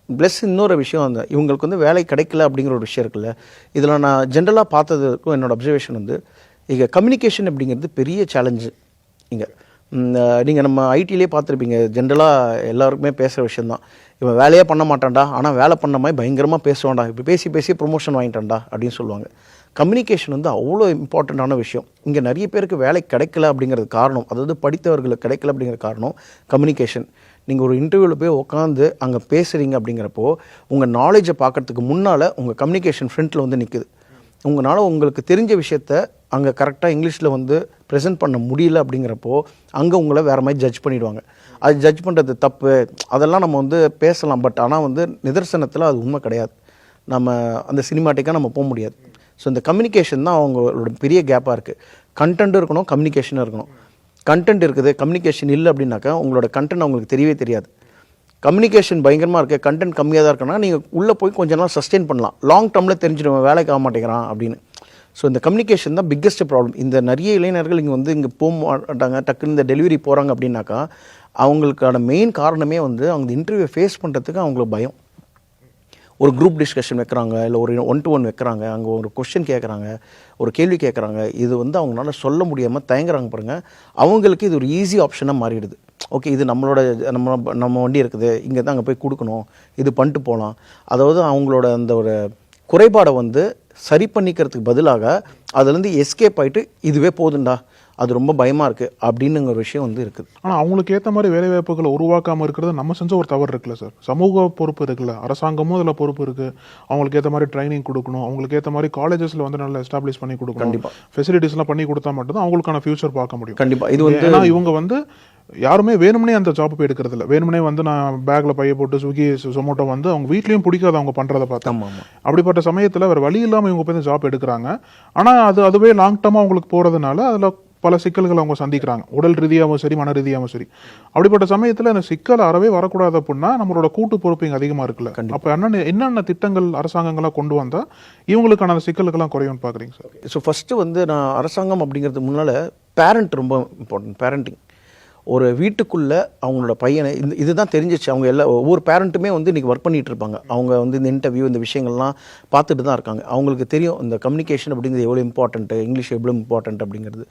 Plus இன்னொரு விஷயம் அந்த இவங்களுக்கு வந்து வேலை கிடைக்கல அப்படிங்கிற ஒரு விஷயம் இருக்குல்ல. இதில் நான் ஜென்ரலாக பார்த்ததுக்கும் என்னோடய அப்சர்வேஷன் வந்து இங்கே கம்யூனிகேஷன் அப்படிங்கிறது பெரிய சேலஞ்சு. இங்கே நீங்கள் நம்ம ஐடியிலே பார்த்துருப்பீங்க, ஜென்ரலாக எல்லாருக்குமே பேசுகிற விஷயந்தான். இவன் வேலையே பண்ண மாட்டான்டா, ஆனால் வேலை பண்ண மாதிரி பயங்கரமாக பேசுவான்டா, இப்போ பேசி பேசி ப்ரொமோஷன் வாங்கிட்டான்டா அப்படின்னு சொல்லுவாங்க. கம்யூனிகேஷன் வந்து அவ்வளோ இம்பார்ட்டண்ட்டான விஷயம். இங்கே நிறைய பேருக்கு வேலை கிடைக்கல அப்படிங்கிறது காரணம், அதாவது படித்தவர்களுக்கு கிடைக்கல அப்படிங்கிற காரணம் கம்யூனிகேஷன். நீங்கள் ஒரு இன்டர்வியூவில் போய் உட்காந்து அங்கே பேசுகிறீங்க அப்படிங்கிறப்போ உங்கள் நாலேஜை பார்க்குறதுக்கு முன்னால் உங்கள் கம்யூனிகேஷன் ஃப்ரண்ட்டில் வந்து நிற்குது. உங்களால் உங்களுக்கு தெரிஞ்ச விஷயத்த அங்கே கரெக்டாக இங்கிலீஷில் வந்து ப்ரெசென்ட் பண்ண முடியல அப்படிங்கிறப்போ அங்கே உங்களை வேறு மாதிரி ஜட்ஜ் பண்ணிவிடுவாங்க. அது ஜட்ஜ் பண்ணுறது தப்பு, அதெல்லாம் நம்ம வந்து பேசலாம். பட் ஆனால் வந்து நிதர்சனத்தில் அது உண்மை கிடையாது. நம்ம அந்த சினிமாட்டிக்காக நம்ம போக முடியாது. ஸோ இந்த கம்யூனிகேஷன் தான் அவங்களோட பெரிய கேப்பாக இருக்குது. கண்டென்ட்டும் இருக்கணும், கம்யூனிகேஷனும் இருக்கணும். கண்டென்ட் இருக்குது, கம்யூனிகேஷன் இல்லை அப்படின்னாக்கா உங்களோட கண்டென்ட் அவங்களுக்கு தெரியவே தெரியாது. கம்யூனிகேஷன் பயங்கரமாக இருக்குது, கண்டென்ட் கம்மியாக தான் இருக்குன்னா நீங்கள் உள்ளே போய் கொஞ்ச நாள் சஸ்டெயின் பண்ணலாம். லாங் டேர்மில் தெரிஞ்சிடுவேன் வேலைக்கு ஆக மாட்டேங்கிறான் அப்படின்னு. ஸோ இந்த கம்யூனிகேஷன் தான் பிக்கெஸ்ட் ப்ராப்ளம். இந்த நிறைய இளைஞர்கள் இங்கே வந்து இங்கே போக மாட்டாங்க, டக்குன்னு இந்த டெலிவரி போகிறாங்க அப்படின்னாக்கா அவங்களுக்கான மெயின் காரணமே வந்து அவங்க இன்டர்வியூ ஃபேஸ் பண்ணுறதுக்கு அவங்களுக்கு பயம். ஒரு குரூப் டிஸ்கஷன் வைக்கிறாங்க, இல்லை ஒரு 1-to-1 வைக்கிறாங்க, அங்கே ஒரு கொஸ்டின் கேட்குறாங்க, ஒரு கேள்வி கேட்குறாங்க, இது வந்து அவங்களால சொல்ல முடியாமல் தயங்குறாங்க பாருங்கள். அவங்களுக்கு இது ஒரு ஈஸி ஆப்ஷனாக மாறிடுது. ஓகே, இது நம்ம வண்டி இருக்குது, இங்கே தான் அங்கே போய் கொடுக்கணும், இது பண்ணிட்டு போகலாம். அதாவது அவங்களோட அந்த ஒரு குறைபாடை வந்து சரி பண்ணிக்கிறதுக்கு பதிலாக அதுலேருந்து எஸ்கேப் ஆகிட்டு இதுவே போதுண்டா, அது ரொம்ப பயமாக இருக்குது அப்படின்னுங்க ஒரு விஷயம் வந்து இருக்குது. ஆனால் அவங்களுக்கு ஏற்ற மாதிரி வேலைவாய்ப்புகளை உருவாக்காமல் இருக்கிறது நம்ம செஞ்ச ஒரு தவறு இருக்குல்ல சார். சமூக பொறுப்பு இருக்குல்ல, அரசாங்கமும் அதில் பொறுப்பு இருக்குது. அவங்களுக்கு ஏற்ற மாதிரி ட்ரைனிங் கொடுக்கணும், அவங்களுக்கு ஏற்ற மாதிரி காலேஜஸில் வந்து நல்லா எஸ்டாப்ளிஷ் பண்ணி கொடுக்கணும். கண்டிப்பாக ஃபெசிலிட்டிஸ்லாம் பண்ணி கொடுத்தா மட்டும்தான் அவங்களுக்கான ஃபியூச்சர் பார்க்க முடியும். கண்டிப்பாக இது வந்து ஏன்னா இவங்க வந்து யாருமே வேணும்னே அந்த ஜாப் போய் எடுக்கிறது இல்லை. வேணும்னே வந்து நான் பேக்கில் பைய போட்டு ஸ்விக்கி சொமோட்டோ வந்து அவங்க வீட்லேயும் பிடிக்காது அவங்க பண்ணுறதை பார்த்தா. அப்படிப்பட்ட சமயத்தில் வேறு வழி இல்லாமல் இவங்க போய் ஜாப் எடுக்கிறாங்க. ஆனால் அதுவே லாங் டர்மாக அவங்களுக்கு போகிறதுனால அதில் பல சிக்கல்கள் அவங்க சந்திக்கிறாங்க, உடல் ரீதியாகவும் சரி, மன ரீதியாகவும் சரி. அப்படிப்பட்ட சமயத்தில் அந்த சிக்கல் அறவே வரக்கூடாது அப்படின்னா நம்மளோட கூட்டு பொறுப்பு இங்கே அதிகமாக இருக்குல்ல. அப்போ என்னென்ன திட்டங்கள் அரசாங்கங்களாக கொண்டு வந்தால் இவங்களுக்கான அந்த சிக்கலுக்கெல்லாம் குறையும்னு பார்க்குறீங்க சார்? ஸோ ஃபஸ்ட்டு வந்து நான் அரசாங்கம் அப்படிங்கிறது முன்னால் பேரண்ட் ரொம்ப இம்பார்ட்டன்ட். பேரண்டிங் ஒரு வீட்டுக்குள்ளே அவங்களோட பையனை இதுதான் தெரிஞ்சிச்சு. அவங்க ஒவ்வொரு பேரண்ட்டுமே வந்து இன்றைக்கி ஒர்க் பண்ணிகிட்டு இருப்பாங்க. அவங்க வந்து இந்த இன்டர்வியூ இந்த விஷயங்கள்லாம் பார்த்துட்டு தான் இருக்காங்க. அவங்களுக்கு தெரியும் இந்த கம்யூனிகேஷன் அப்படிங்கிறது எவ்வளோ இம்பார்ட்டன்ட்டு, இங்கிலீஷ் எவ்வளோ இம்பார்ட்டன்ட் அப்படிங்கிறது.